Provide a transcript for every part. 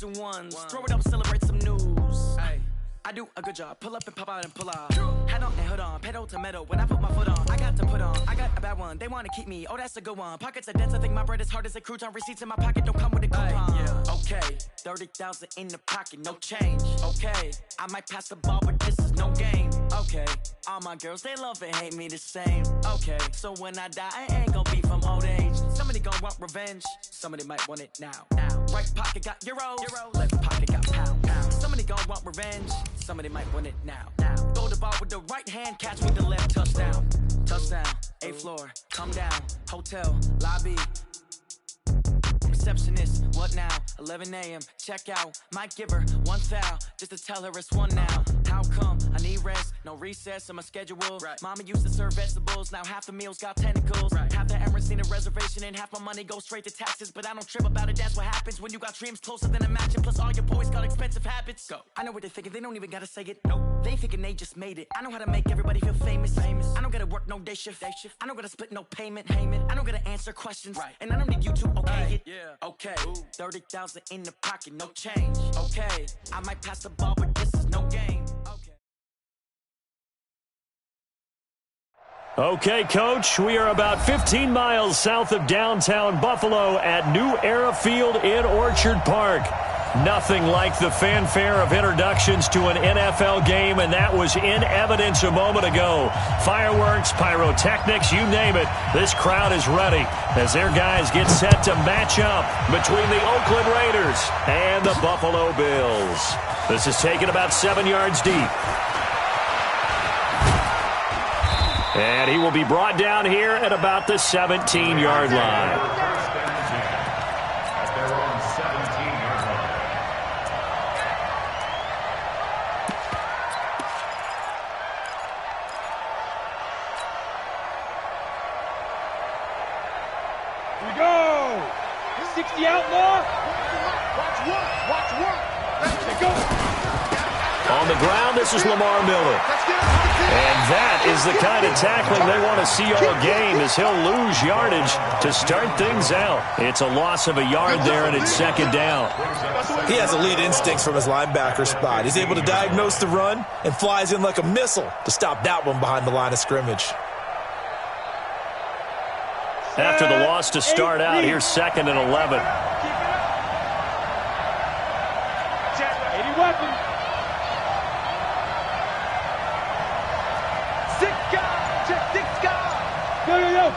twos and ones. Throw it up, celebrate some news. I do a good job. Pull up and pop out and pull off. Hat on and hood on, pedal to metal. When I put my foot on, I got to put on. I got a bad one. They want to keep me. Oh, that's a good one. Pockets are dense. I think my bread is hard as a crouton. Receipts in my pocket don't come with a coupon. Okay, 30,000 in the pocket, no change. Okay, I might pass the ball, but this is no game. Okay, all my girls, they love and hate me the same. Okay, so when I die, I ain't gonna be from old age. Somebody gon' want revenge. Somebody might want it now. Right pocket got euros. Left pocket got pound. Somebody gon' want revenge. Somebody might want it now. Throw the ball with the right hand, catch with the left. Touchdown. Touchdown. 8th floor. Come down. Hotel. Lobby. Receptionist. What now? 11 a.m. Check out. Might give her one foul just to tell her it's one now. How come? I need rest. No recess in my schedule. Mama used to serve vegetables. Now half the meals got tentacles. Half the Emirates need a reservation and half my money goes straight to taxes. But I don't trip about it. That's what happens when you got dreams closer than a matching. Plus all your boys got expensive habits. Go. I know what they're thinking. They don't even gotta say it. Nope. They thinking they just made it. I know how to make everybody feel famous. I don't gotta work no day shift. I don't gotta split no payment. I don't gotta answer questions. And I don't need you to okay it. Okay. 30,000 in the pocket, no change. Okay. I might pass the ball, but this is no game. Okay, Coach, we are about 15 miles south of downtown Buffalo at New Era Field in Orchard Park. Nothing like the fanfare of introductions to an NFL game, and that was in evidence a moment ago. Fireworks, pyrotechnics, you name it. This crowd is ready as their guys get set to match up between the Oakland Raiders and the Buffalo Bills. This is taken about 7 yards deep. And he will be brought down here at about the 17-yard line. Here we go! 60 outlaw! Watch one! Let's go! On the ground, this is Lamar Miller. And that is the kind of tackling they want to see all game, as he'll lose yardage to start things out. It's a loss of a yard there, and it's second down. He has elite instincts from his linebacker spot. He's able to diagnose the run and flies in like a missile to stop that one behind the line of scrimmage. After the loss to start out, here's 2nd and 11. 80 weapons.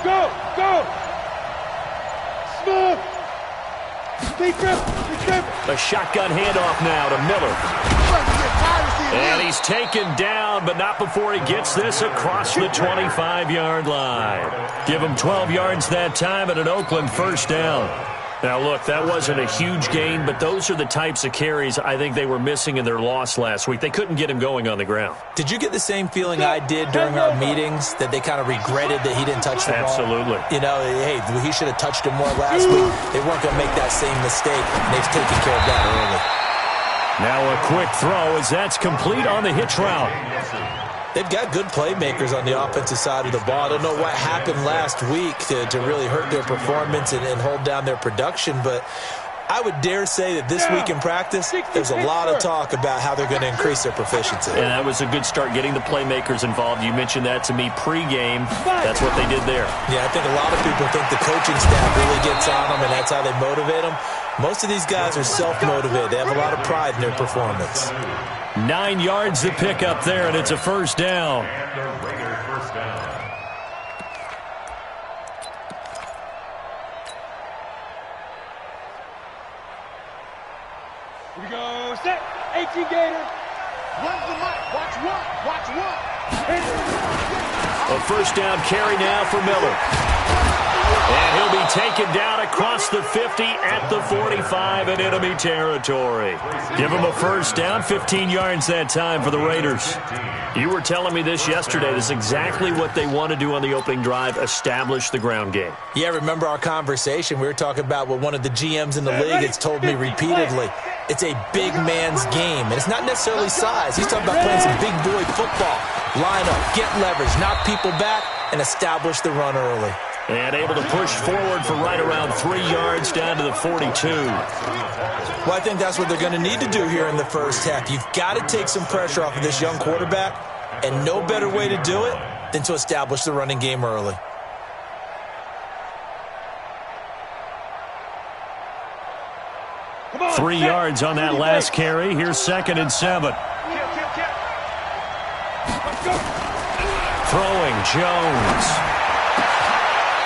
Go! Smooth! Big grip! A shotgun handoff now to Miller. And he's taken down, but not before he gets this across the 25-yard line. Give him 12 yards that time and an Oakland first down. Now, look, that wasn't a huge gain, but those are the types of carries I think they were missing in their loss last week. They couldn't get him going on the ground. Did you get the same feeling I did during our meetings, that they kind of regretted that he didn't touch the ball? Absolutely. You know, hey, he should have touched it more last week. They weren't going to make that same mistake, and they've taken care of that early. Now a quick throw as that's complete on the hitch route. They've got good playmakers on the offensive side of the ball. I don't know what happened last week to really hurt their performance and hold down their production, but I would dare say that this week in practice, there's a lot of talk about how they're going to increase their proficiency. And that was a good start, getting the playmakers involved. You mentioned that to me pregame. That's what they did there. Yeah, I think a lot of people think the coaching staff really gets on them, and that's how they motivate them. Most of these guys are self-motivated. They have a lot of pride in their performance. 9 yards to pick up there, and it's a first down. Here we go, set, 18 Gator. Run the mic, watch one. A first down carry now for Miller. And he'll be taken down across the 50 at the 45 in enemy territory. Give him a first down, 15 yards that time for the Raiders. You were telling me this yesterday. This is exactly what they want to do on the opening drive, establish the ground game. Yeah, remember our conversation? We were talking about what one of the GMs in the league has told me repeatedly. It's a big man's game, and it's not necessarily size. He's talking about playing some big boy football. Line up, get leverage, knock people back, and establish the run early. And able to push forward for right around 3 yards down to the 42. Well, I think that's what they're going to need to do here in the first half. You've got to take some pressure off of this young quarterback, and no better way to do it than to establish the running game early. On, 3 yards on that last carry. Here's 2nd and 7. Throwing, Jones.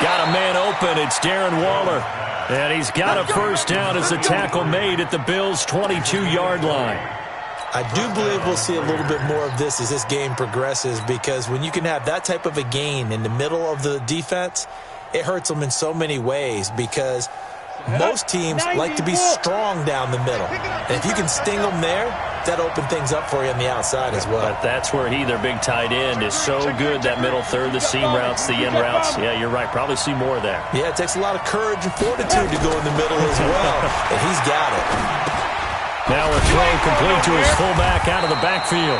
Got a man open. It's Darren Waller. And he's got a first down as the tackle made at the Bills' 22-yard line. I do believe we'll see a little bit more of this as this game progresses, because when you can have that type of a gain in the middle of the defense, it hurts them in so many ways, because most teams like to be strong down the middle. And if you can sting them there, that opens things up for you on the outside as well. But that's where their big tight end, is so good, that middle third, the seam routes, the in routes. Yeah, you're right. Probably see more of that. Yeah, it takes a lot of courage and fortitude to go in the middle as well, and he's got it. Now a throw complete to his fullback out of the backfield.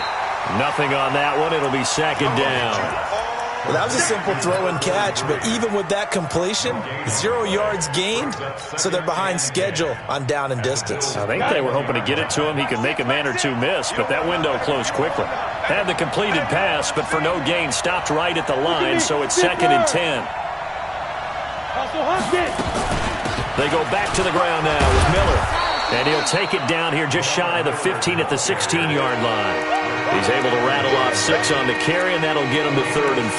Nothing on that one. It'll be 2nd down. Well, that was a simple throw and catch, but even with that completion, 0 yards gained, so they're behind schedule on down and distance. I think they were hoping to get it to him. He could make a man or two miss, but that window closed quickly. Had the completed pass, but for no gain, stopped right at the line, so it's 2nd and 10. They go back to the ground now with Miller. And he'll take it down here just shy of the 15 at the 16-yard line. He's able to rattle off 6 on the carry, and that'll get him to 3rd and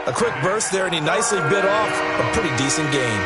4. A quick burst there, and he nicely bit off a pretty decent gain.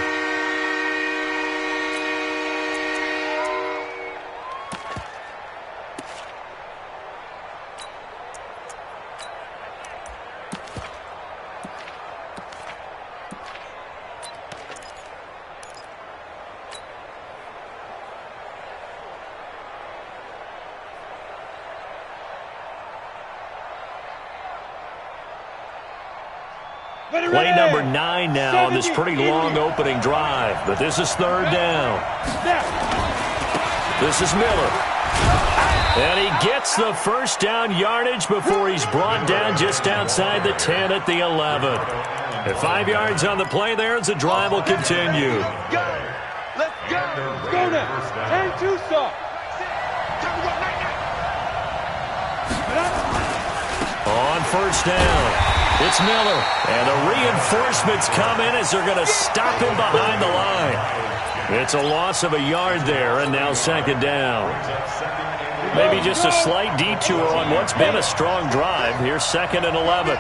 Play number 9 now on this pretty long opening drive. But this is 3rd down. This is Miller. And he gets the first down yardage before he's brought down just outside the 10 at the 11. At 5 yards on the play there as the drive will continue. Let's go. Let's go now. 10-2 stop. On first down. It's Miller, and the reinforcements come in as they're going to stop him behind the line. It's a loss of a yard there, and now 2nd down. Maybe just a slight detour on what's been a strong drive. Here's 2nd and 11.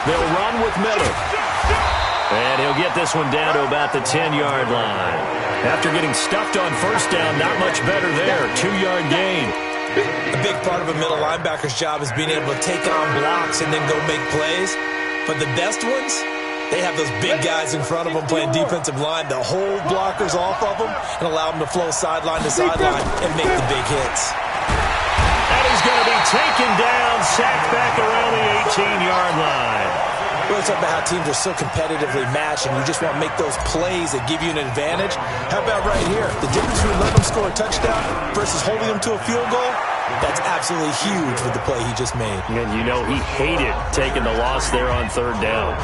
They'll run with Miller. And he'll get this one down to about the 10-yard line. After getting stuffed on first down, not much better there. 2-yard gain. A big part of a middle linebacker's job is being able to take on blocks and then go make plays. But the best ones, they have those big guys in front of them playing defensive line to hold blockers off of them and allow them to flow sideline to sideline and make the big hits. And he's going to be taken down, sacked back around the 18-yard line. We're talking about how teams are so competitively matched, and you just want to make those plays that give you an advantage. How about right here? The difference between letting them score a touchdown versus holding them to a field goal, that's absolutely huge with the play he just made. And you know he hated taking the loss there on 3rd down.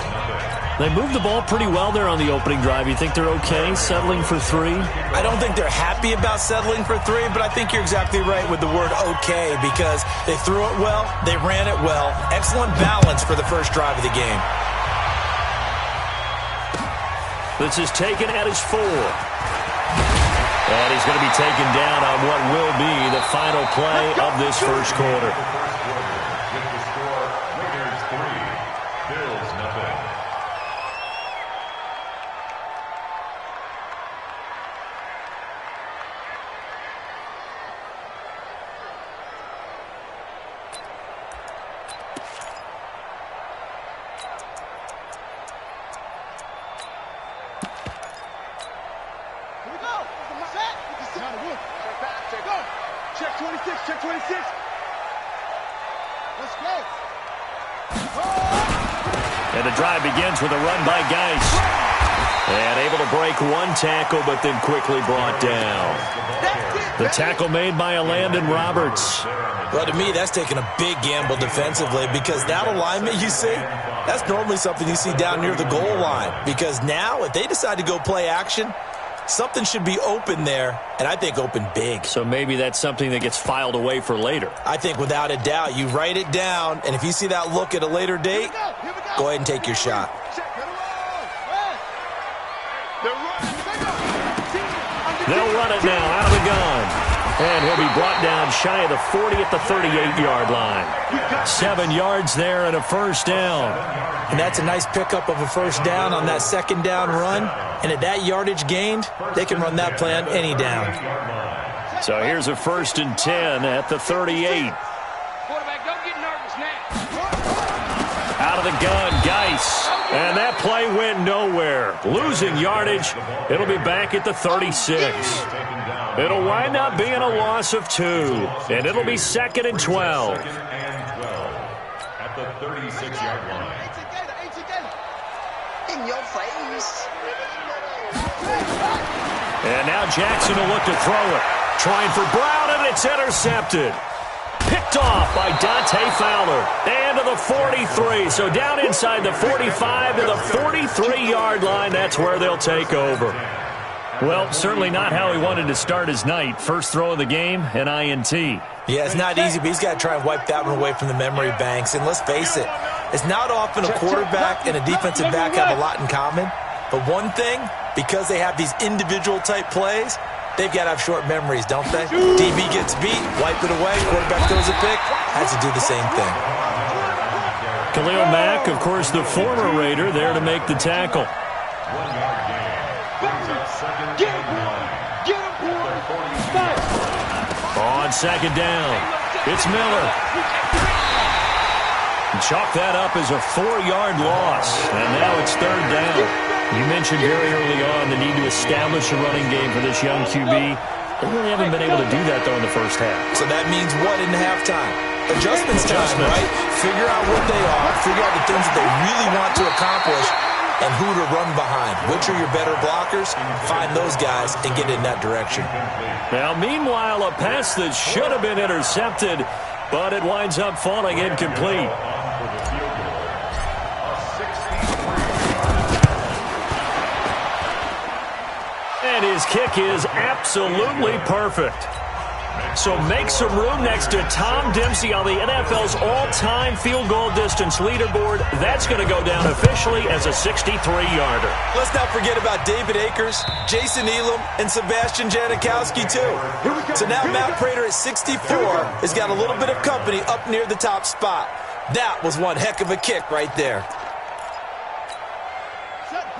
They moved the ball pretty well there on the opening drive. You think they're okay settling for 3? I don't think they're happy about settling for 3, but I think you're exactly right with the word okay, because they threw it well, they ran it well. Excellent balance for the first drive of the game. This is taken at his 4. And he's going to be taken down on what will be the final play of this first quarter. Check 26, check 26. Let's go. And the drive begins with a run by Geis. And able to break one tackle, but then quickly brought down. The tackle made by Landon Roberts. Well, to me, that's taking a big gamble defensively because that alignment you see, that's normally something you see down near the goal line. Because now, if they decide to go play action, something should be open there, and I think open big. So maybe that's something that gets filed away for later. I think without a doubt, you write it down, and if you see that look at a later date, go ahead and take your shot. They'll run it now out of the gun. And he'll be brought down shy of the 40 at the 38-yard line. 7 yards there and a first down. And that's a nice pickup of a first down on that second down run. And at that yardage gained, they can run that play on any down. So here's a 1st and 10 at the 38. Quarterback, don't get nervous now. Out of the gun, Geis. And that play went nowhere. Losing yardage. It'll be back at the 36. It'll wind up being a loss of 2. And it'll be 2nd and 12. At the 36-yard line. In your face. And now Jackson will look to throw it. Trying for Brown, and it's intercepted. Picked off by Dante Fowler. And to the 43. So down inside the 45 to the 43-yard line. That's where they'll take over. Well, certainly not how he wanted to start his night. First throw of the game, an INT. Yeah, it's not easy, but he's got to try and wipe that one away from the memory banks. And let's face it, it's not often a quarterback and a defensive back have a lot in common. But one thing, because they have these individual type plays, they've got to have short memories, don't they? DB gets beat, wipe it away, quarterback throws a pick, has to do the same thing. Khalil Mack, of course, the former Raider, there to make the tackle. 1 yard gain. Get him, boy. On second down, it's Miller. Chalk that up as a 4-yard loss, and now it's 3rd down. You mentioned very early on the need to establish a running game for this young QB. They really haven't been able to do that, though, in the first half. So that means what in halftime? Adjustments time, right? Figure out what they are, figure out the things that they really want to accomplish, and who to run behind. Which are your better blockers? Find those guys and get in that direction. Now, meanwhile, a pass that should have been intercepted, but it winds up falling incomplete. And his kick is absolutely perfect. So make some room next to Tom Dempsey on the NFL's all-time field goal distance leaderboard. That's going to go down officially as a 63-yarder. Let's not forget about David Akers, Jason Elam, and Sebastian Janikowski, too. So now Matt Prater at 64 has got a little bit of company up near the top spot. That was one heck of a kick right there.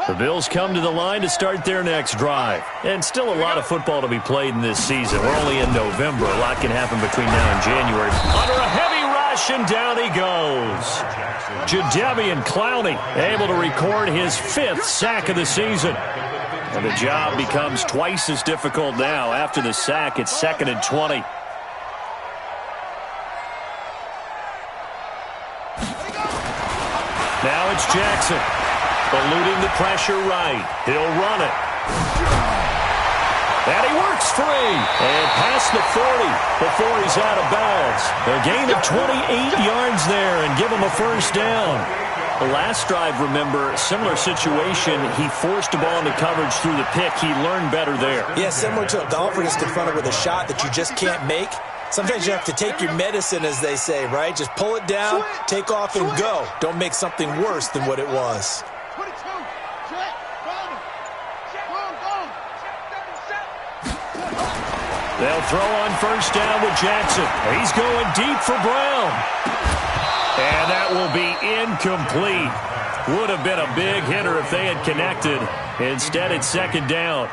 The Bills come to the line to start their next drive. And still a lot of football to be played in this season. We're only in November. A lot can happen between now and January. Under a heavy rush, and down he goes. Jadeveon Clowney able to record his 5th sack of the season. And the job becomes twice as difficult now. After the sack, it's 2nd and 20. Now it's Jackson. Eluding the pressure right. He'll run it. And he works free. And past the 40 before he's out of bounds. A gain of 28 yards there and give him a first down. The last drive, remember, similar situation. He forced the ball into coverage through the pick. He learned better there. Yeah, similar to a golfer just confronted with a shot that you just can't make. Sometimes you have to take your medicine, as they say, right? Just pull it down, take off, and go. Don't make something worse than what it was. They'll throw on first down with Jackson. He's going deep for Brown. And that will be incomplete. Would have been a big hitter if they had connected. Instead, it's 2nd down.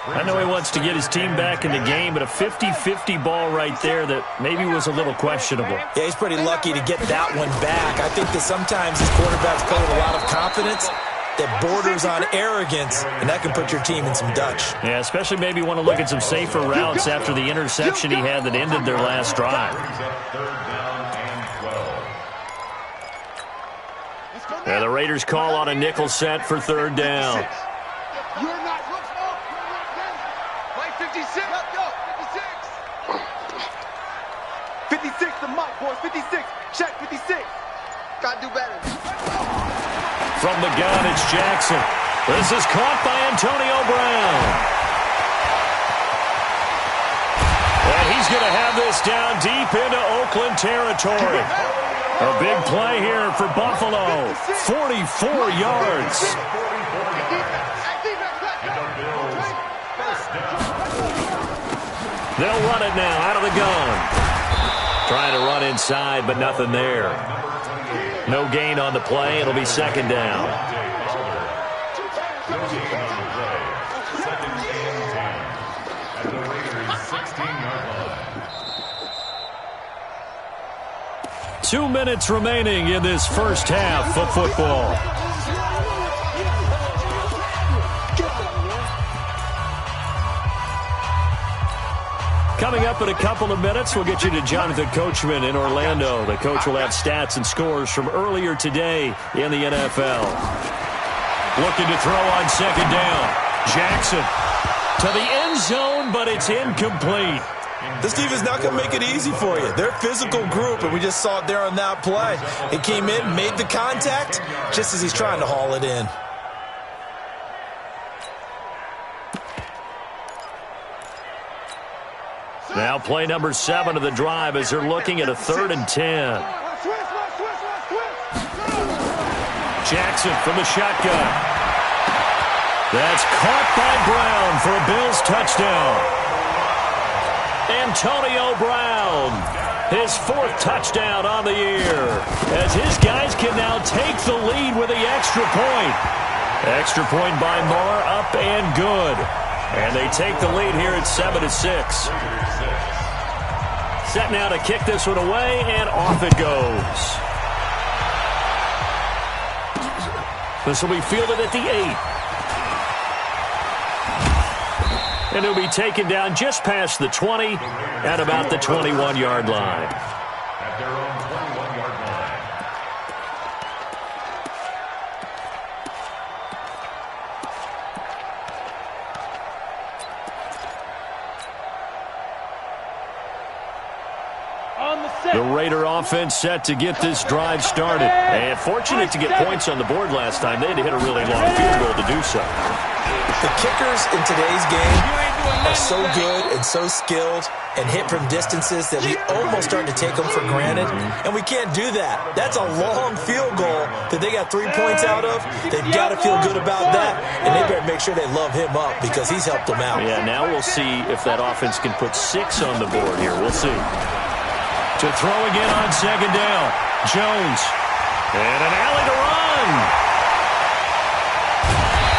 I know he wants to get his team back in the game, but a 50-50 ball right there that maybe was a little questionable. Yeah, he's pretty lucky to get that one back. I think that sometimes these quarterbacks play with a lot of confidence that borders on arrogance, and that can put your team in some Dutch. Yeah, especially maybe want to look at some safer routes after the interception he had that ended their last drive. Yeah, the Raiders call on a nickel set for 3rd down. 56. Go. 56. 56 the mic, boys. 56. Check 56. Gotta do better. From the gun, it's Jackson. This is caught by Antonio Brown. And he's going to have this down deep into Oakland territory. A big play here for Buffalo. 44 yards. They'll run it now out of the gun. Trying to run inside, but nothing there. No gain on the play. It'll be second down. 2 minutes remaining in this first half of football. Coming up in a couple of minutes, we'll get you to Jonathan Coachman in Orlando. The coach will have stats and scores from earlier today in the NFL. Looking to throw on second down. Jackson to the end zone, but it's incomplete. This defense not going to make it easy for you. They're a physical group, and we just saw it there on that play. He came in, made the contact, just as he's trying to haul it in. Now play number 7 of the drive as they're looking at a 3rd and 10. Jackson from the shotgun. That's caught by Brown for a Bills touchdown. Antonio Brown, his 4th touchdown on the year, as his guys can now take the lead with the extra point. Extra point by Moore, up and good. And they take the lead here at 7-6. Set now to kick this one away, and off it goes. This will be fielded at the 8. And he'll be taken down just past the 20 at about the 21-yard line. At their own 21-yard line. The Raider offense set to get this drive started. And fortunate to get points on the board last time. They had to hit a really long field goal to do so. The kickers in today's game are so good and so skilled and hit from distances that we almost start to take them for granted, and we can't do that. That's a long field goal that they got 3 points out of. They've got to feel good about that, and they better make sure they love him up because he's helped them out. Yeah, now we'll see if that offense can put 6 on the board here. We'll see. To throw again on second down. Jones. And an alley to run.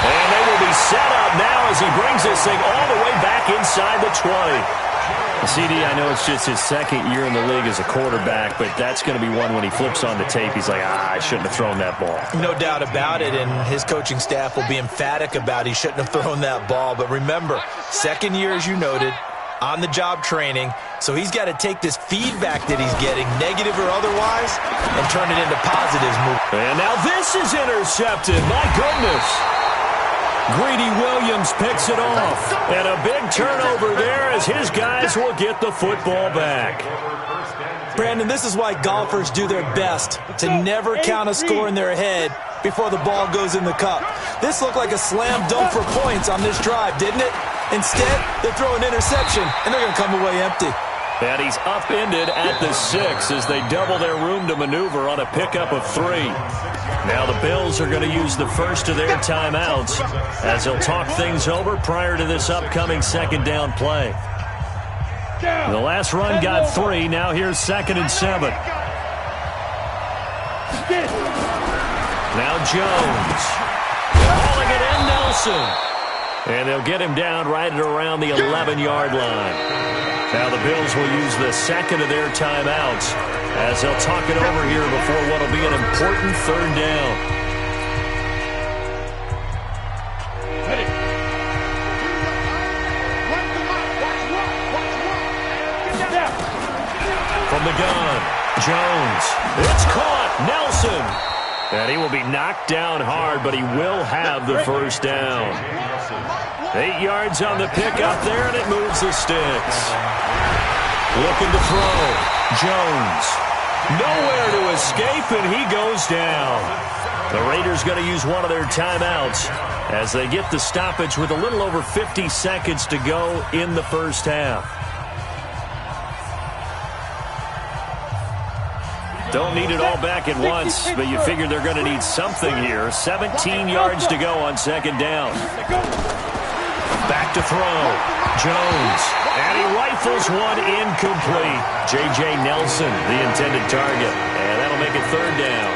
And they will be set up now as he brings this thing all the way back inside the 20. CD, I know it's just his 2nd year in the league as a quarterback, but that's going to be one when he flips on the tape. He's like, I shouldn't have thrown that ball. No doubt about it, and his coaching staff will be emphatic about he shouldn't have thrown that ball. But remember, 2nd year, as you noted, on-the-job training, so he's got to take this feedback that he's getting, negative or otherwise, and turn it into positives. And now this is intercepted. My goodness. Greedy Williams picks it off. And a big turnover there as his guys will get the football back. Brandon, this is why golfers do their best to never count a score in their head before the ball goes in the cup. This looked like a slam dunk for points on this drive, didn't it? Instead, they throw an interception, and they're going to come away empty. And he's upended at the 6 as they double their room to maneuver on a pickup of 3. Now the Bills are going to use the first of their timeouts as they'll talk things over prior to this upcoming second down play. The last run got 3. Now here's 2nd and 7. Now Jones. Calling it in Nelson. And they'll get him down right at around the 11-yard line. Now the Bills will use the 2nd of their timeouts as they'll talk it over here before what will be an important 3rd down. From the gun, Jones. It's caught. Nelson. And he will be knocked down hard, but he will have the first down. 8 yards on the pickup there, and it moves the sticks. Looking to throw. Jones. Nowhere to escape, and he goes down. The Raiders going to use one of their timeouts as they get the stoppage with a little over 50 seconds to go in the first half. Don't need it all back at once, but you figure they're going to need something here. 17 yards to go on second down. Back to throw. Jones. And he rifles one incomplete. J.J. Nelson, the intended target. And that'll make it third down.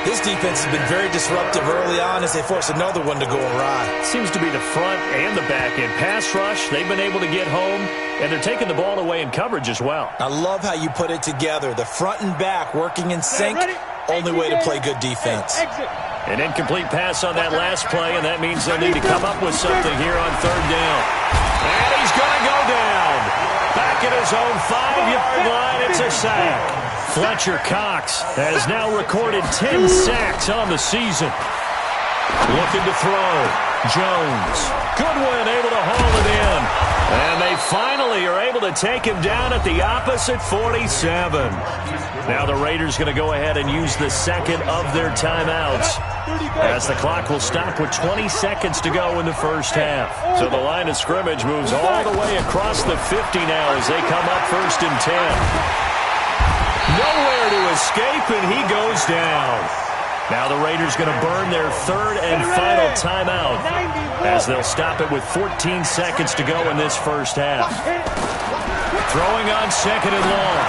This defense has been very disruptive early on as they force another one to go awry. Seems to be the front and the back end. Pass rush, they've been able to get home, and they're taking the ball away in coverage as well. I love how you put it together. The front and back working in sync, only way to play good defense. An incomplete pass on that last play, and that means they'll need to come up with something here on third down. And he's going to go down. Back at his own 5-yard line, it's a sack. Fletcher Cox has now recorded 10 sacks on the season. Looking to throw. Jones. Goodwin able to haul it in. And they finally are able to take him down at the opposite 47. Now the Raiders going to go ahead and use the second of their timeouts, as the clock will stop with 20 seconds to go in the first half. So the line of scrimmage moves all the way across the 50 now as they come up first and 10. Nowhere to escape, and he goes down. Now the Raiders going to burn their third and final timeout as they'll stop it with 14 seconds to go in this first half. Throwing on second and long.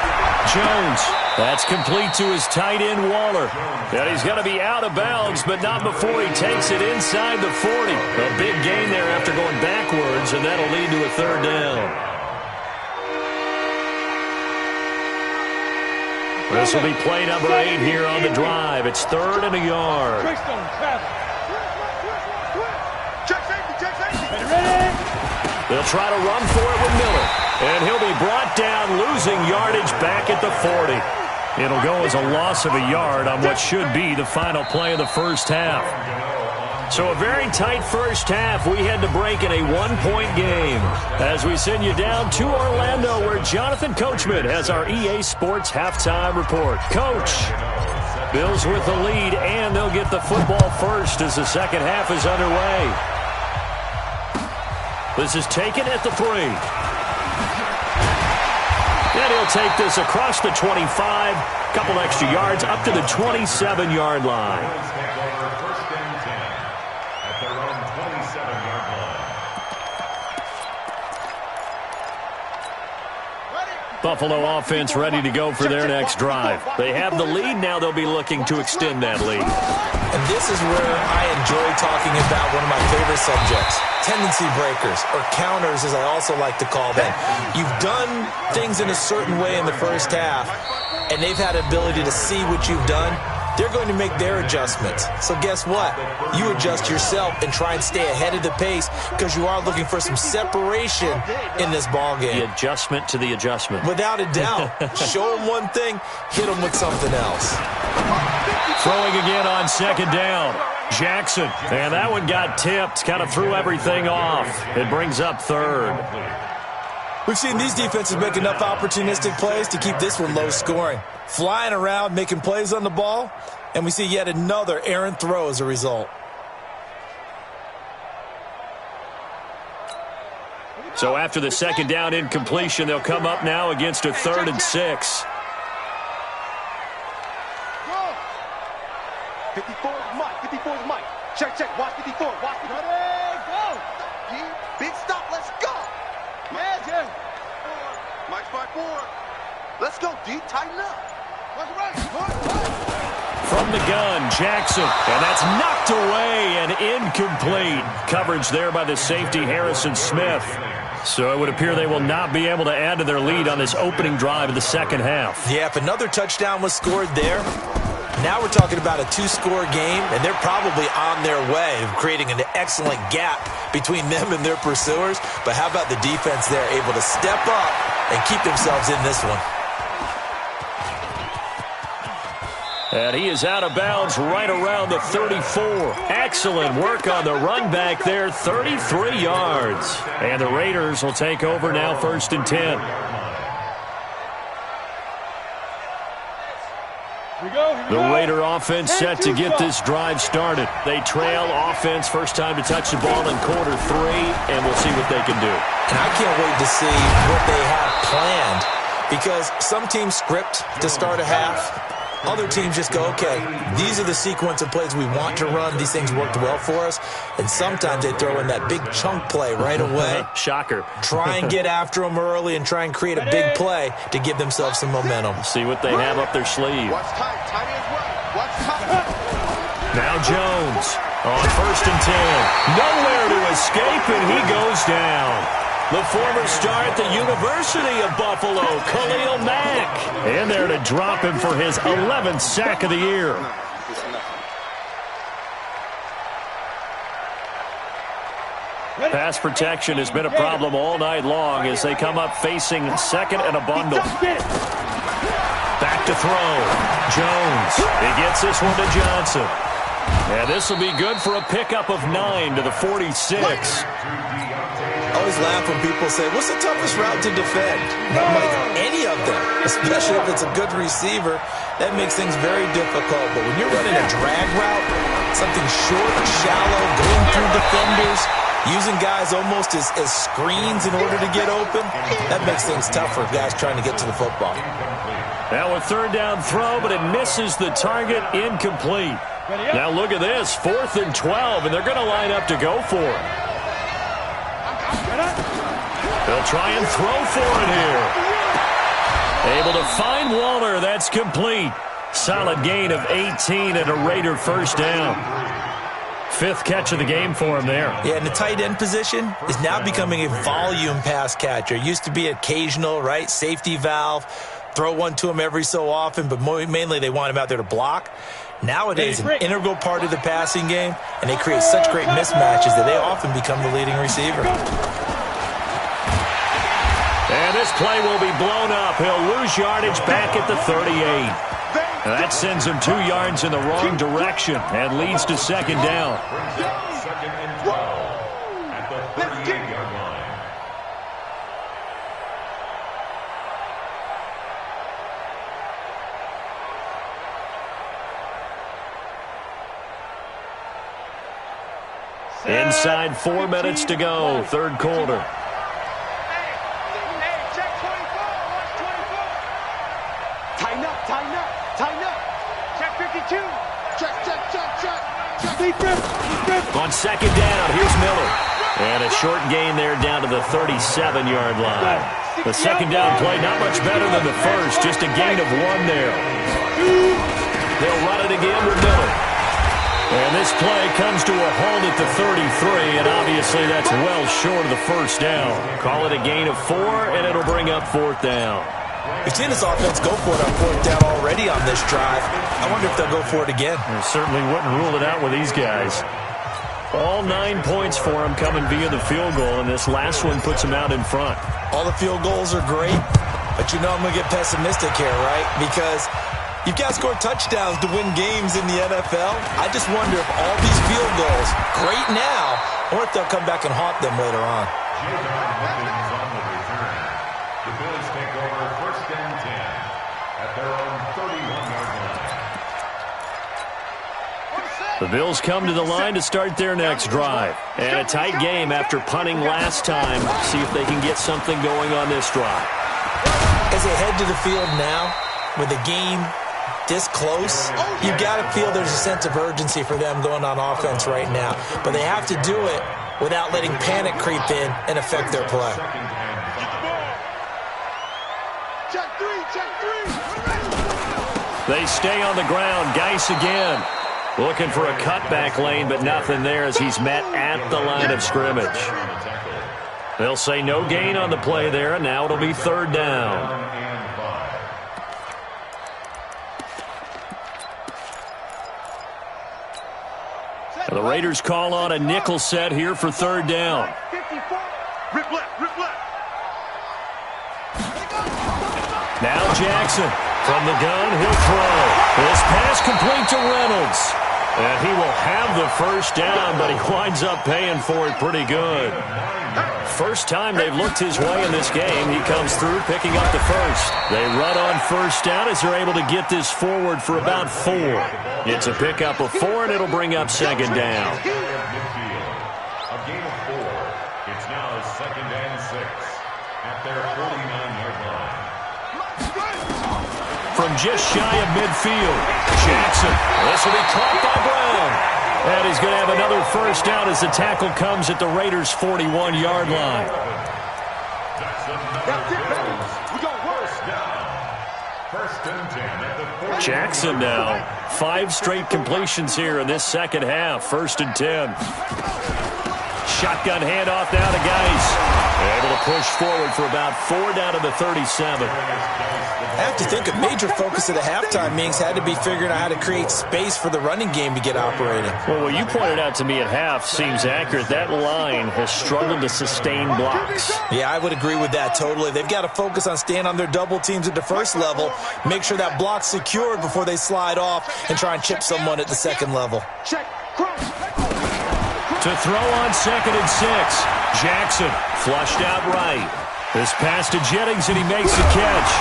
Jones. That's complete to his tight end, Waller. And he's going to be out of bounds, but not before he takes it inside the 40. A big gain there after going backwards, and that'll lead to a third down. This will be play number 8 here on the drive. It's third and a yard. They'll try to run for it with Miller. And he'll be brought down, losing yardage back at the 40. It'll go as a loss of a yard on what should be the final play of the first half. So a very tight first half. We had to break in a one-point game as we send you down to Orlando, where Jonathan Coachman has our EA Sports halftime report. Coach, Bills with the lead, and they'll get the football first as the second half is underway. This is taken at the 3. And he'll take this across the 25, couple extra yards up to the 27-yard line. Buffalo offense ready to go for their next drive. They have the lead. Now they'll be looking to extend that lead. And this is where I enjoy talking about one of my favorite subjects, tendency breakers, or counters as I also like to call them. You've done things in a certain way in the first half, and they've had the ability to see what you've done. They're going to make their adjustments. So guess what? You adjust yourself and try and stay ahead of the pace because you are looking for some separation in this ball game. The adjustment to the adjustment. Without a doubt. Show them one thing, hit them with something else. Throwing again on second down. Jackson. And that one got tipped. Kind of threw everything off. It brings up third. We've seen these defenses make enough opportunistic plays to keep this one low scoring. Flying around, making plays on the ball, and we see yet another errant throw as a result. So after the second down incompletion, they'll come up now against a 3rd and 6. 54 is Mike. 54 is Mike. Check. Watch 54. Watch 54. Go. Big stop. Let's go. Yeah. Mike's 5-4. Let's go, D. Tighten up. From the gun, Jackson. And that's knocked away and incomplete. Coverage there by the safety, Harrison Smith. So it would appear they will not be able to add to their lead on this opening drive of the second half. Yeah, if another touchdown was scored there, now we're talking about a 2-score game, and they're probably on their way of creating an excellent gap between them and their pursuers. But how about the defense there, able to step up and keep themselves in this one? And he is out of bounds right around the 34. Excellent work on the run back there, 33 yards. And the Raiders will take over now, 1st and 10. The Raider offense set to get this drive started. They trail offense, first time to touch the ball in quarter 3, and we'll see what they can do. And I can't wait to see what they have planned, because some teams script to start a half. Other teams just go, okay, these are the sequence of plays we want to run. These things worked well for us. And sometimes they throw in that big chunk play right away. Shocker. Try and get after them early and try and create a big play to give themselves some momentum. See what they have up their sleeve. Watch tight. Tight as well. Watch tight. Now Jones on 1st and 10. Nowhere to escape, and he goes down. The former star at the University of Buffalo, Khalil Mack. In there to drop him for his 11th sack of the year. Pass protection has been a problem all night long as they come up facing second and a bundle. Back to throw. Jones. He gets this one to Johnson. And this will be good for a pickup of 9 to the 46. I always laugh when people say, what's the toughest route to defend? I'm like, any of them, especially if it's a good receiver. That makes things very difficult. But when you're running a drag route, something short, shallow, going through defenders, using guys almost as screens in order to get open, that makes things tough for guys trying to get to the football. Now a 3rd down throw, but it misses the target, incomplete. Now look at this, 4th and 12, and they're going to line up to go for it. They'll try and throw for it here. Able to find Waller. That's complete. Solid gain of 18 and a Raider 1st down. 5th catch of the game for him there. Yeah, and the tight end position is now becoming a volume pass catcher. Used to be occasional, right? Safety valve. Throw one to him every so often, but mainly they want him out there to block. Nowadays, an integral part of the passing game, and they create such great mismatches that they often become the leading receiver. And this play will be blown up. He'll lose yardage back at the 38. And that sends him 2 yards in the wrong direction and leads to 2nd down. 2nd and 12 at the 38-yard line. Inside 4 minutes to go, 3rd quarter. On 2nd down, here's Miller. And a short gain there down to the 37-yard line. The 2nd down play, not much better than the first, just a gain of 1 there. They'll run it again with Miller. And this play comes to a halt at the 33, and obviously that's well short of the 1st down. Call it a gain of 4, and it'll bring up 4th down. We've seen this offense go for it on 4th down already on this drive. I wonder if they'll go for it again. I certainly wouldn't rule it out with these guys. All 9 points for them coming via the field goal, and this last one puts them out in front. All the field goals are great, but you know I'm going to get pessimistic here, right? Because you've got to score touchdowns to win games in the NFL. I just wonder if all these field goals, great now, or if they'll come back and haunt them later on. The Bills take over 1st and 10 at their own 31-yard line. The Bills come to the line to start their next drive. And a tight game after punting last time. See if they can get something going on this drive. As they head to the field now, with the game this close, you've got to feel there's a sense of urgency for them going on offense right now. But they have to do it without letting panic creep in and affect their play. They stay on the ground. Geis again. Looking for a cutback lane, but nothing there as he's met at the line of scrimmage. They'll say no gain on the play there, and now it'll be 3rd down. The Raiders call on a nickel set here for 3rd down. Rip left, rip left. Now Jackson. From the gun, he'll throw. This pass complete to Reynolds. And he will have the first down, but he winds up paying for it pretty good. First time they've looked his way in this game. He comes through picking up the first. They run on first down as they're able to get this forward for about 4. It's a pickup of 4, and it'll bring up second down. A game of 4. It's now 2nd and 6 at their 49-yard line. From just shy of midfield, Jackson. This will be caught by Brown. And he's going to have another first down as the tackle comes at the Raiders' 41-yard line. Jackson now. 5 straight completions here in this second half. 1st and 10. Shotgun handoff now to Geis. Able to push forward for about 4 down to the 37. I have to think a major focus of the halftime meetings had to be figuring out how to create space for the running game to get operating. Well, what you pointed out to me at half seems accurate. That line has struggled to sustain blocks. Yeah, I would agree with that totally. They've got to focus on staying on their double teams at the first level, make sure that block's secured before they slide off and try and chip someone at the second level. To throw on 2nd and 6. Jackson flushed out right. This pass to Jennings, and he makes the catch.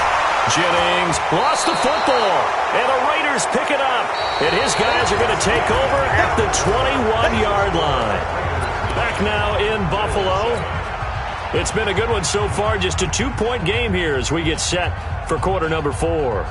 Jennings lost the football, and the Raiders pick it up. And his guys are going to take over at the 21-yard line. Back now in Buffalo. It's been a good one so far. Just a 2-point game here as we get set for quarter number 4.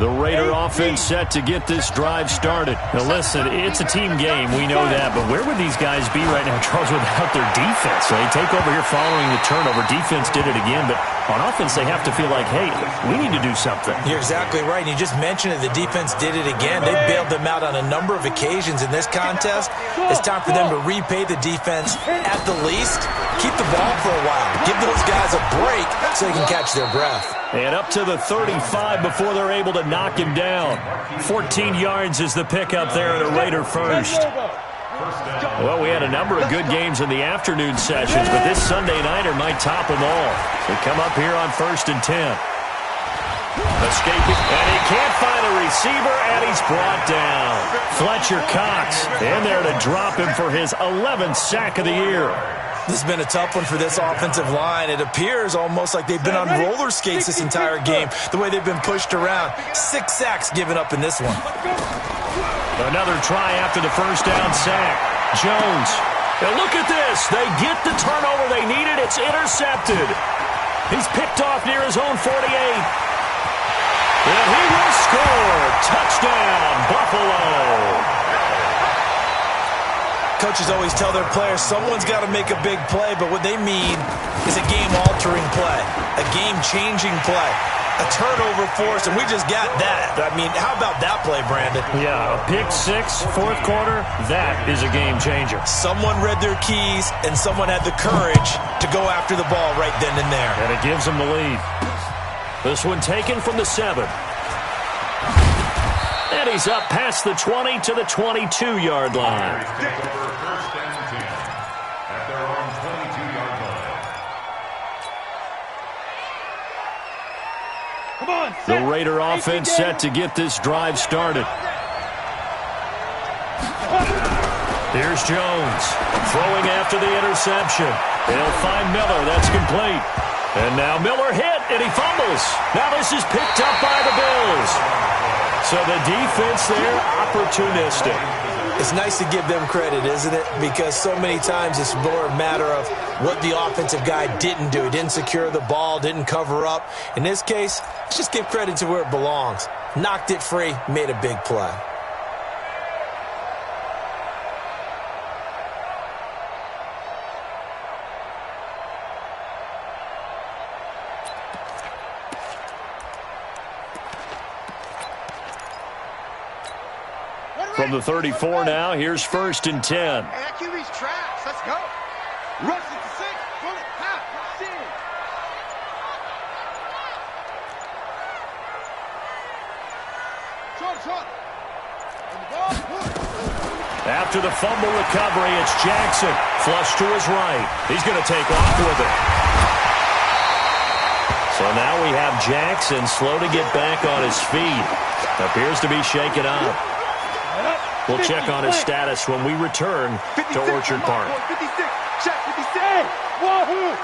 The Raider offense set to get this drive started. Now listen, it's a team game. We know that. But where would these guys be right now, Charles, without their defense? So they take over here following the turnover. Defense did it again. But on offense, they have to feel like, hey, we need to do something. You're exactly right. And you just mentioned it. The defense did it again. They bailed them out on a number of occasions in this contest. It's time for them to repay the defense at the least. Keep the ball for a while. Give those guys a break so they can catch their breath. And up to the 35 before they're able to knock him down. 14 yards is the pickup there at a Raider first. Well, we had a number of good games in the afternoon sessions, but this Sunday nighter might top them all. They come up here on 1st and 10. Escaping, and he can't find a receiver, and he's brought down. Fletcher Cox in there to drop him for his 11th sack of the year. This has been a tough one for this offensive line. It appears almost like they've been on roller skates this entire game, the way they've been pushed around. 6 sacks given up in this one. Another try after the first down sack. Jones. And look at this. They get the turnover they needed. It's intercepted. He's picked off near his own 48. And he will score. Touchdown, Buffalo. Coaches always tell their players someone's got to make a big play, but what they mean is a game-altering play, a game-changing play, a turnover force, and we just got that. I mean, how about that play, Brandon? Yeah, a pick 6, 4th quarter, that is a game-changer. Someone read their keys, and someone had the courage to go after the ball right then and there. And it gives them the lead. This one taken from the 7. And he's up past the 20 to the 22-yard line. The Raider offense set to get this drive started. Here's Jones throwing after the interception. They'll find Miller. That's complete. And now Miller hit, and he fumbles. Now this is picked up by the Bills. So the defense there, opportunistic. It's nice to give them credit, isn't it? Because so many times it's more a matter of what the offensive guy didn't do. He didn't secure the ball, didn't cover up. In this case, let's just give credit to where it belongs. Knocked it free, made a big play. From the 34 now, here's 1st and 10. Hey, that QB's trash. Let's go. Rush it to 6. Pull it. Half. Sin. Short. On the ball. Pull it. After the fumble recovery, it's Jackson. Flush to his right. He's going to take off with it. So now we have Jackson slow to get back on his feet. Appears to be shaken up. We'll check on his status when we return to Orchard Park. 56, check, 56. Wahoo!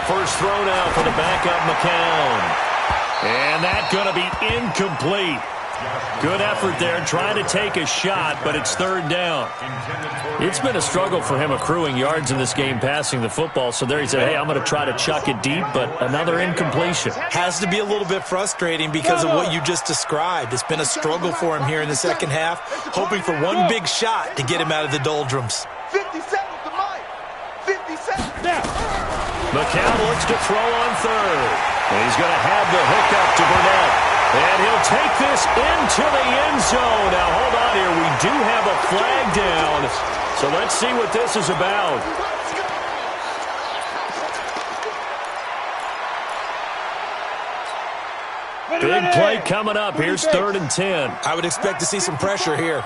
First throw now for the backup McCown. And that's going to be incomplete. Good effort there, trying to take a shot, but it's third down. It's been a struggle for him accruing yards in this game passing the football, so there he said, hey, I'm going to try to chuck it deep, but another incompletion. Has to be a little bit frustrating because of what you just described. It's been a struggle for him here in the second half, hoping for one big shot to get him out of the doldrums. 50 seconds to Mike. 50 seconds. McCown looks to throw on third. And he's going to have the hookup to Burnett. And he'll take this into the end zone. Now, hold on here. We do have a flag down. So let's see what this is about. Big play coming up. Here's 3rd and 10. I would expect to see some pressure here.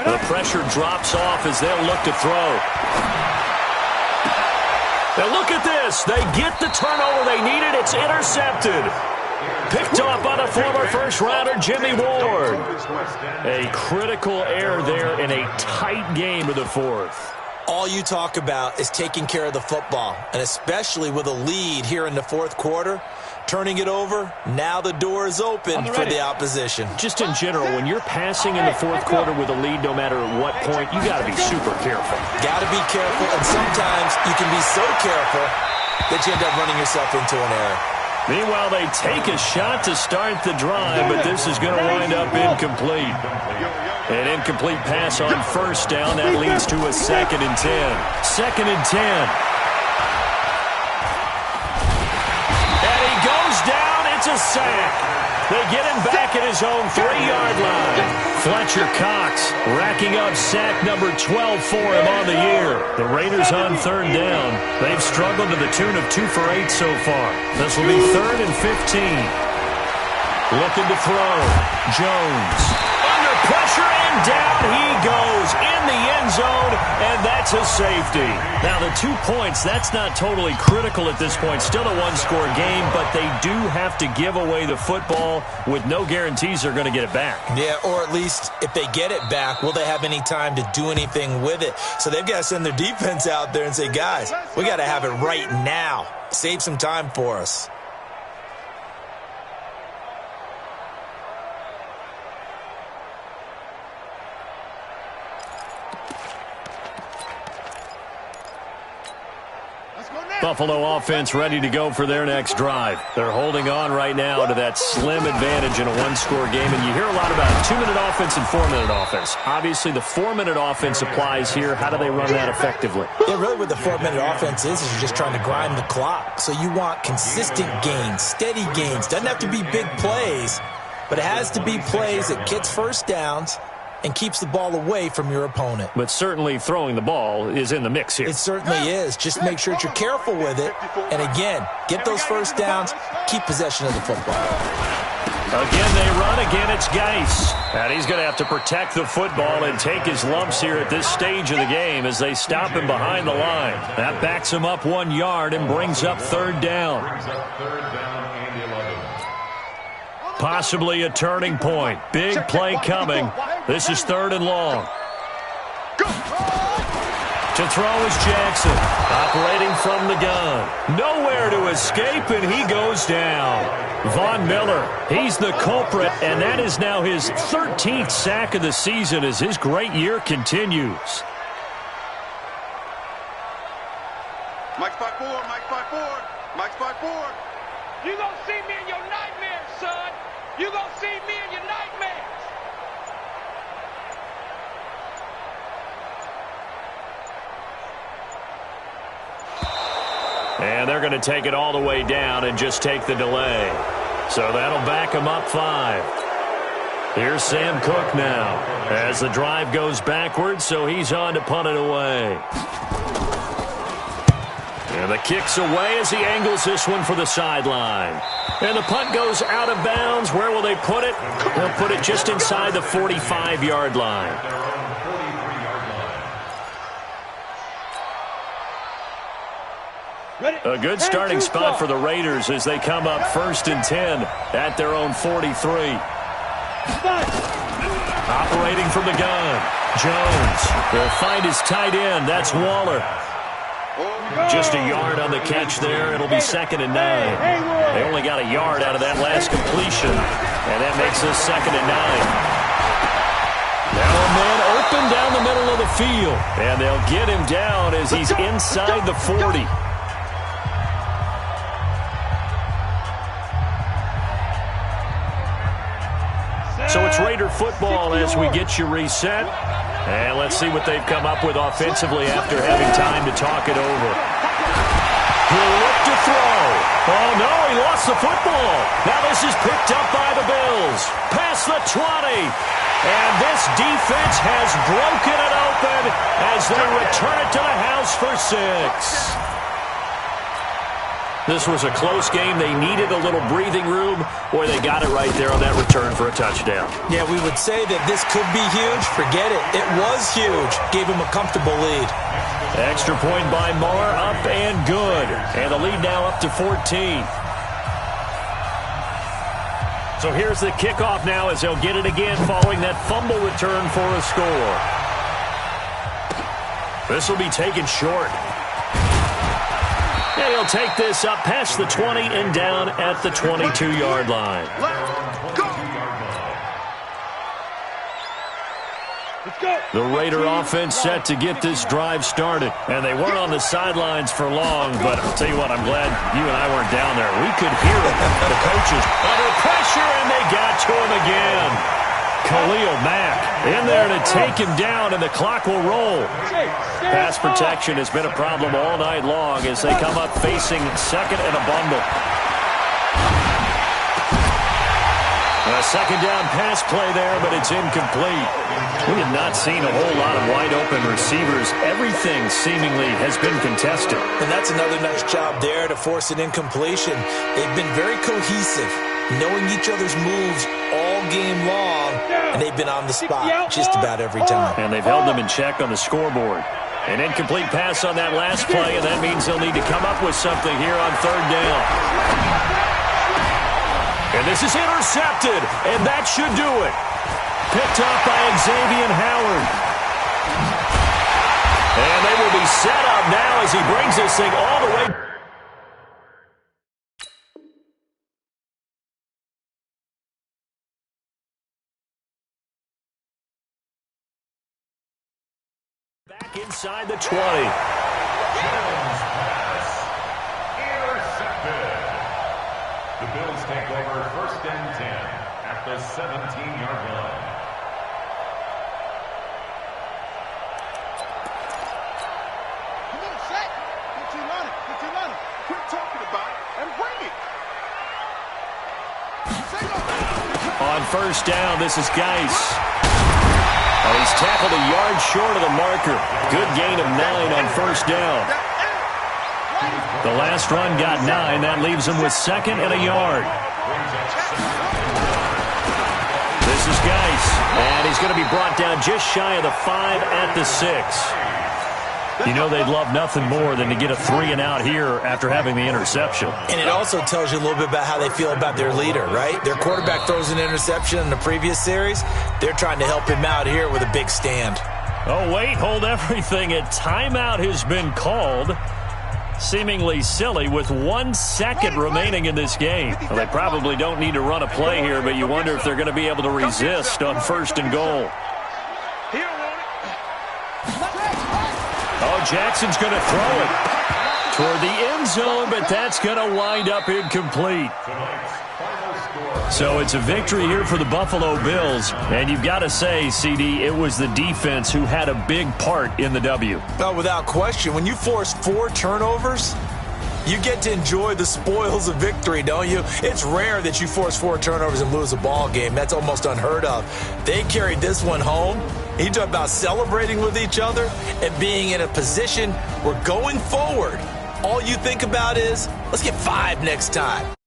The pressure drops off as they'll look to throw. And look at this. They get the turnover they needed. It's intercepted. Picked off by the former first-rounder, Jimmy Ward. A critical error there in a tight game of the fourth. All you talk about is taking care of the football, and especially with a lead here in the fourth quarter, turning it over, now the door is open for the opposition. Just in general, when you're passing in the fourth quarter with a lead, no matter at what point, you got to be super careful. Got to be careful, and sometimes you can be so careful that you end up running yourself into an error. Meanwhile, they take a shot to start the drive, but this is going to wind up incomplete. An incomplete pass on first down. That leads to a 2nd and 10. 2nd and 10. And he goes down. It's a sack. They get him back at his own 3-yard line. Fletcher Cox racking up sack number 12 for him on the year. The Raiders on 3rd down. They've struggled to the tune of 2 for 8 so far. This will be 3rd and 15. Looking to throw. Jones. Under pressure and down he goes in the end zone, and that's a safety. Now the 2 points, that's not totally critical at this point. Still a one-score game, but they do have to give away the football with no guarantees they're going to get it back. Yeah, or at least if they get it back, will they have any time to do anything with it? So they've got to send their defense out there and say, guys, we got to have it right now. Save some time for us. Buffalo offense ready to go for their next drive. They're holding on right now to that slim advantage in a one-score game, and you hear a lot about 2-minute offense and 4-minute offense. Obviously, the 4-minute offense applies here. How do they run that effectively? Yeah, really what the 4-minute offense is you're just trying to grind the clock. So you want consistent gains, steady gains. Doesn't have to be big plays, but it has to be plays that gets first downs and keeps the ball away from your opponent. But certainly throwing the ball is in the mix here. It certainly is. Just make sure that you're careful with it. And again, get those first downs, keep possession of the football. Again, they run. Again, it's Geis. And he's going to have to protect the football and take his lumps here at this stage of the game as they stop him behind the line. That backs him up 1 yard and brings up 3rd down. Possibly a turning point. Big play coming. This is 3rd and long. To throw is Jackson. Operating from the gun. Nowhere to escape, and he goes down. Von Miller, he's the culprit, and that is now his 13th sack of the season as his great year continues. Mike's by 4, Mike's by 4, Mike's by 4. You gonna see me in your nightmares, son. You gonna see me in your nightmares. And they're going to take it all the way down and just take the delay. So that'll back them up 5. Here's Sam Cook now as the drive goes backwards, so he's on to punt it away. And the kick's away as he angles this one for the sideline. And the punt goes out of bounds. Where will they put it? They'll put it just inside the 45-yard line. A good starting spot for the Raiders as they come up 1st and 10 at their own 43. Operating from the gun, Jones will find his tight end. That's Waller. Just a yard on the catch there. It'll be 2nd and 9. They only got a yard out of that last completion, and that makes us 2nd and 9. Now a man open down the middle of the field, and they'll get him down as he's inside the 40. So it's Raider football as we get you reset. And let's see what they've come up with offensively after having time to talk it over. He'll look to throw. Oh, no, he lost the football. Now this is picked up by the Bills. Past the 20. And this defense has broken it open as they return it to the house for 6. This was a close game. They needed a little breathing room, or they got it right there on that return for a touchdown. Yeah, we would say that this could be huge. Forget it. It was huge. Gave him a comfortable lead. Extra point by Marr, up and good. And the lead now up to 14. So here's the kickoff now as they'll get it again following that fumble return for a score. This will be taken short. And he'll take this up past the 20 and down at the 22-yard line. The Raider offense set to get this drive started. And they weren't on the sidelines for long, but I'll tell you what, I'm glad you and I weren't down there. We could hear them. The coaches under pressure, and they got to him again. Khalil Mack in there to take him down, and the clock will roll. Pass protection has been a problem all night long as they come up facing 2nd and a bundle. A 2nd down pass play there, but it's incomplete. We have not seen a whole lot of wide-open receivers. Everything seemingly has been contested. And that's another nice job there to force an incompletion. They've been very cohesive, knowing each other's moves all game long, and they've been on the spot just about every time. And they've held them in check on the scoreboard. An incomplete pass on that last play, and that means they'll need to come up with something here on 3rd down. And this is intercepted, and that should do it. Picked up by Xavier Howard. And they will be set up now as he brings this thing all the way. Back inside the 20. Jones pass. Intercepted. The Bills take over 1st and 10 at the 17-yard line. Come on, Shaq. Get your running. Get your running. Quit talking about it and bring it. On 1st down, this is Geis. Oh, he's tackled a yard short of the marker. Good gain of 9 on 1st down. The last run got 9. That leaves him with 2nd and a yard. This is Geis. And he's going to be brought down just shy of the 5 at the 6. You know they'd love nothing more than to get a 3-and-out here after having the interception. And it also tells you a little bit about how they feel about their leader, right? Their quarterback throws an interception in the previous series. They're trying to help him out here with a big stand. Oh, wait, hold everything. A timeout has been called. Seemingly silly with 1 second remaining in this game. Well, they probably don't need to run a play here, but you wonder if they're going to be able to resist on 1st and goal. Oh, Jackson's going to throw it toward the end zone, but that's going to wind up incomplete. So it's a victory here for the Buffalo Bills. And you've got to say, CD, it was the defense who had a big part in the W. Oh, without question. When you force 4 turnovers, you get to enjoy the spoils of victory, don't you? It's rare that you force 4 turnovers and lose a ball game. That's almost unheard of. They carried this one home. You talk about celebrating with each other and being in a position where going forward, all you think about is, let's get 5 next time.